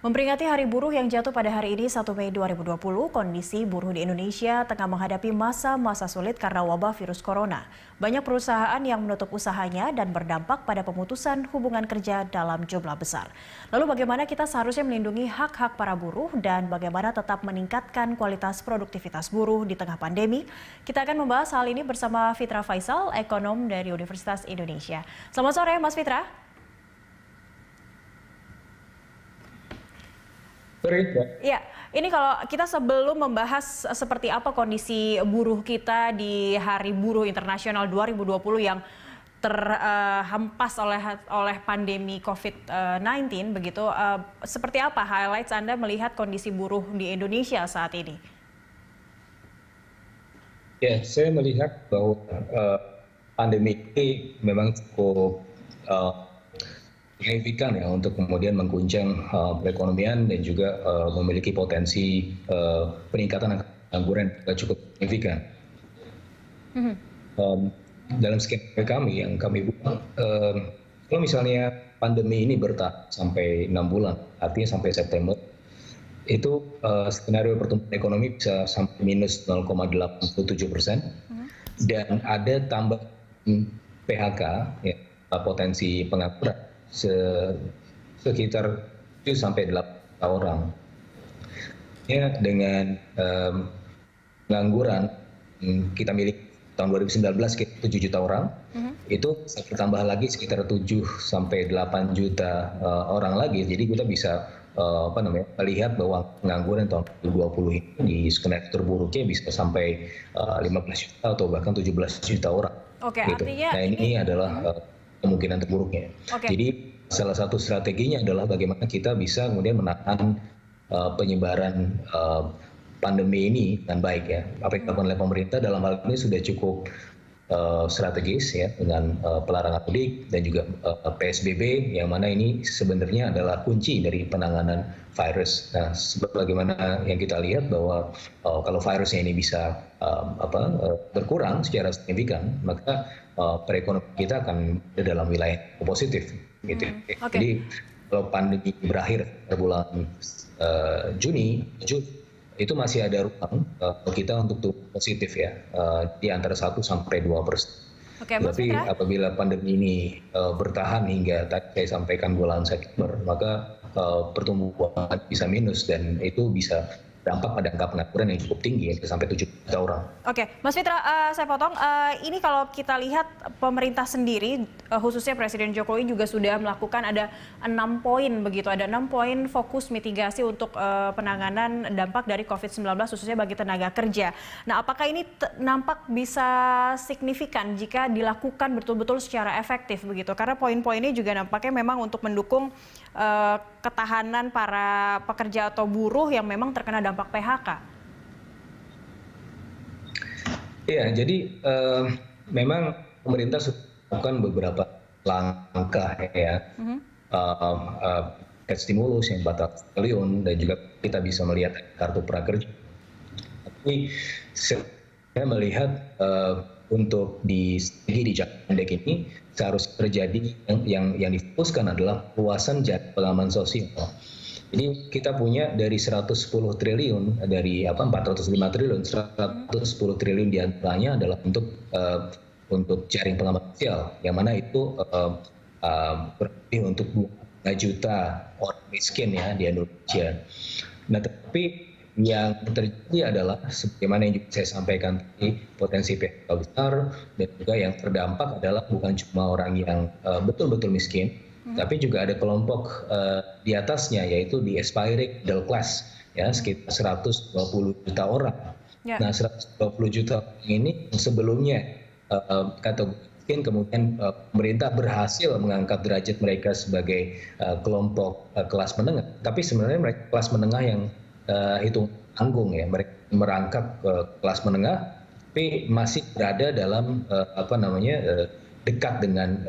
Memperingati Hari Buruh yang jatuh pada hari ini 1 Mei 2020, kondisi buruh di Indonesia tengah menghadapi masa-masa sulit karena wabah virus corona. Banyak perusahaan yang menutup usahanya dan berdampak pada pemutusan hubungan kerja dalam jumlah besar. Lalu bagaimana kita seharusnya melindungi hak-hak para buruh dan bagaimana tetap meningkatkan kualitas produktivitas buruh di tengah pandemi? Kita akan membahas hal ini bersama Fitra Faisal, ekonom dari Universitas Indonesia. Selamat sore, Mas Fitra. Ya, ini kalau kita sebelum membahas seperti apa kondisi buruh kita di Hari Buruh Internasional 2020 yang terhempas oleh pandemi COVID-19 begitu, seperti apa highlights Anda melihat kondisi buruh di Indonesia saat ini? Ya, saya melihat bahwa pandemi ini memang cukup signifikan ya untuk kemudian mengguncang perekonomian dan juga memiliki potensi peningkatan pengangguran yang cukup signifikan. Dalam skenario kami yang kami buat, kalau misalnya pandemi ini bertahan sampai 6 bulan, artinya sampai September, itu skenario pertumbuhan ekonomi bisa sampai minus 0,87%, dan ada tambah PHK, ya, potensi pengangguran sekitar 7 sampai 8 orang. Ya, dengan pengangguran kita miliki tahun 2019 sekitar 7 juta orang, itu bertambah lagi sekitar 7 sampai 8 juta orang lagi. Jadi kita bisa melihat bahwa pengangguran tahun 2020 ini di skenario terburuknya bisa sampai 15 juta atau bahkan 17 juta orang. Oke, gitu. artinya Nah, ini adalah kemungkinan terburuknya. Jadi salah satu strateginya adalah bagaimana kita bisa kemudian menahan penyebaran pandemi ini dengan baik ya. Apa yang dilakukan oleh pemerintah dalam hal ini sudah cukup strategis ya, dengan pelarangan mudik dan juga PSBB, yang mana ini sebenarnya adalah kunci dari penanganan virus. Nah, sebagaimana yang kita lihat bahwa kalau virusnya ini bisa berkurang secara signifikan, maka perekonomian kita akan berada dalam wilayah positif, gitu. Jadi kalau pandemi berakhir pada bulan Juni, itu masih ada ruang kita untuk tumbuh positif ya, di antara 1 sampai 2%. Tapi apabila pandemi ini bertahan hingga tadi saya sampaikan bulan September, maka pertumbuhan bisa minus dan itu bisa dampak pada angka pengangguran yang cukup tinggi sampai 7 juta orang. Oke, Mas Fitra, saya potong. Ini kalau kita lihat pemerintah sendiri, khususnya Presiden Jokowi juga sudah melakukan ada 6 poin begitu, ada 6 poin fokus mitigasi untuk penanganan dampak dari COVID-19 khususnya bagi tenaga kerja. Nah, apakah ini nampak bisa signifikan jika dilakukan betul-betul secara efektif begitu? Karena poin-poinnya juga nampaknya memang untuk mendukung ketahanan para pekerja atau buruh yang memang terkena dampak PHK. Ya, jadi memang pemerintah sudah melakukan beberapa langkah ya, stimulus yang 400 triliun dan juga kita bisa melihat kartu prakerja. Tapi saya melihat untuk di jangka pendek ini seharusnya terjadi yang difokuskan adalah luasan jaring pengaman sosial. Jadi kita punya dari 110 triliun, dari 405 triliun, 110 triliun diantaranya adalah untuk jaring pengaman sosial, yang mana itu berarti untuk 2 juta orang miskin ya di Indonesia. Nah, tapi yang terjadi adalah sebagaimana yang juga saya sampaikan tadi, potensi PHK besar, dan juga yang terdampak adalah bukan cuma orang yang betul-betul miskin, tapi juga ada kelompok di atasnya, yaitu di aspiring middle class ya, sekitar 120 juta orang. Nah, 120 juta orang ini sebelumnya kategori miskin, kemudian pemerintah berhasil mengangkat derajat mereka sebagai kelompok kelas menengah, tapi sebenarnya mereka kelas menengah yang hitung tanggung ya, mereka merangkap ke kelas menengah tapi masih berada dalam dekat dengan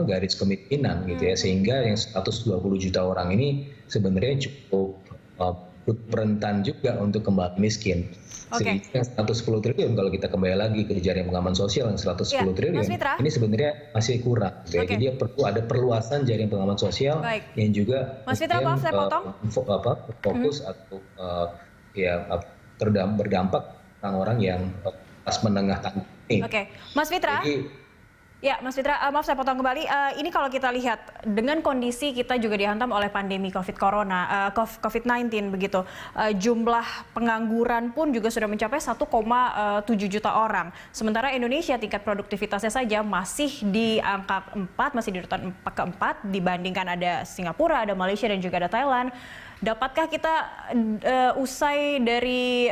garis kemiskinan gitu ya, sehingga yang 120 juta orang ini sebenarnya cukup rentan juga untuk kembali miskin. Oke. Sehingga 110 triliun kalau kita kembali lagi ke jaring pengaman sosial yang 110 triliun, Mas Fitra? ini sebenarnya masih kurang. Oke. Jadi dia perlu ada perluasan jaring pengaman sosial Baik. yang juga Mas Fitra, maaf saya potong. fokus atau berdampak orang-orang yang kelas menengah tangguh ini. Oke, Mas Fitra. Ya, Mas Fitra, maaf saya potong kembali. Ini kalau kita lihat dengan kondisi kita juga dihantam oleh pandemi COVID-19 begitu. Jumlah pengangguran pun juga sudah mencapai 1,7 juta orang. Sementara Indonesia tingkat produktivitasnya saja masih di angka 4, masih di urutan keempat dibandingkan ada Singapura, ada Malaysia dan juga ada Thailand. Dapatkah kita usai dari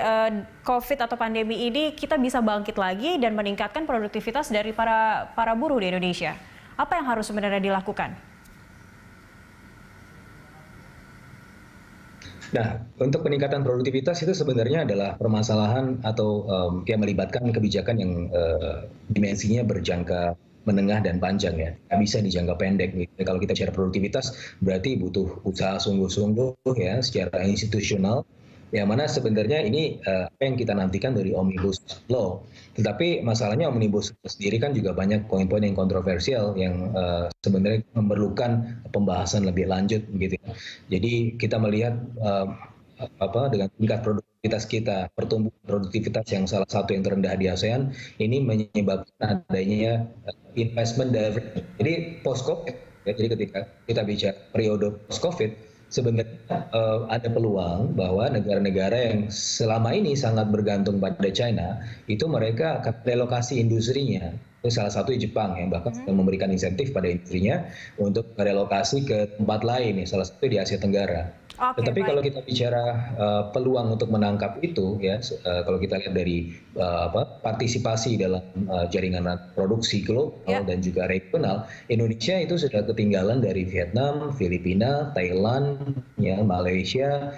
COVID atau pandemi ini kita bisa bangkit lagi dan meningkatkan produktivitas dari para buruh di Indonesia? Apa yang harus sebenarnya dilakukan? Nah, untuk peningkatan produktivitas itu sebenarnya adalah permasalahan atau yang melibatkan kebijakan yang dimensinya berjangka menengah dan panjang ya, nggak bisa di jangka pendek. Kalau kita bicara produktivitas berarti butuh usaha sungguh-sungguh ya secara institusional, yang mana sebenarnya ini apa yang kita nantikan dari Omnibus Law. Tetapi masalahnya Omnibus Law sendiri kan juga banyak poin-poin yang kontroversial yang sebenarnya memerlukan pembahasan lebih lanjut gitu ya. Jadi kita melihat dengan tingkat produktivitas kita, pertumbuhan produktivitas yang salah satu yang terendah di ASEAN, ini menyebabkan adanya investment diversion. Jadi post-COVID, ya, jadi ketika kita bicara periode post-COVID, sebenarnya ada peluang bahwa negara-negara yang selama ini sangat bergantung pada China, itu mereka akan relokasi industrinya. Itu salah satu Jepang yang bahkan memberikan insentif pada industrinya untuk relokasi ke tempat lain, ya, salah satu di Asia Tenggara. Tetapi kalau kita bicara peluang untuk menangkap itu, ya, kalau kita lihat dari partisipasi dalam jaringan produksi global dan juga regional, Indonesia itu sudah ketinggalan dari Vietnam, Filipina, Thailand, ya, Malaysia,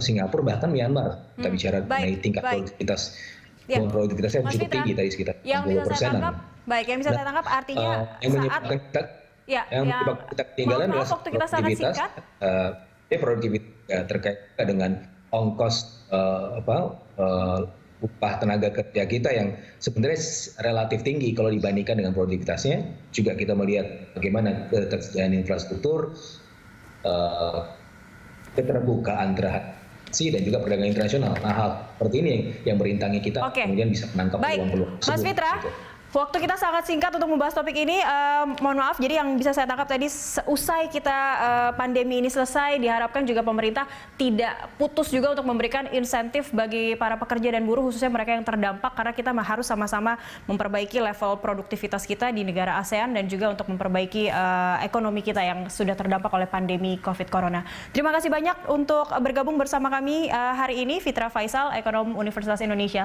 Singapura, bahkan Myanmar. Kita bicara mengenai tingkat produktivitas. Produktivitasnya cukup tinggi tadi sekitar 60%. Yang bisa saya tangkap artinya yang kita ketinggalan adalah produktivitas. Produktivitas terkait dengan ongkos upah tenaga kerja kita yang sebenarnya relatif tinggi kalau dibandingkan dengan produktivitasnya. Juga kita melihat bagaimana ketersediaan infrastruktur, keterbukaan terhadap dan juga perdagangan internasional. Nah, hal seperti ini yang merintangi kita kemudian bisa menangkap peluang-peluang tersebut. Mas Fitra, waktu kita sangat singkat untuk membahas topik ini. Mohon maaf, jadi yang bisa saya tangkap tadi, usai kita pandemi ini selesai, diharapkan juga pemerintah tidak putus juga untuk memberikan insentif bagi para pekerja dan buruh, khususnya mereka yang terdampak, karena kita harus sama-sama memperbaiki level produktivitas kita di negara ASEAN dan juga untuk memperbaiki ekonomi kita yang sudah terdampak oleh pandemi COVID Corona. Terima kasih banyak untuk bergabung bersama kami hari ini, Fitra Faisal, ekonom Universitas Indonesia.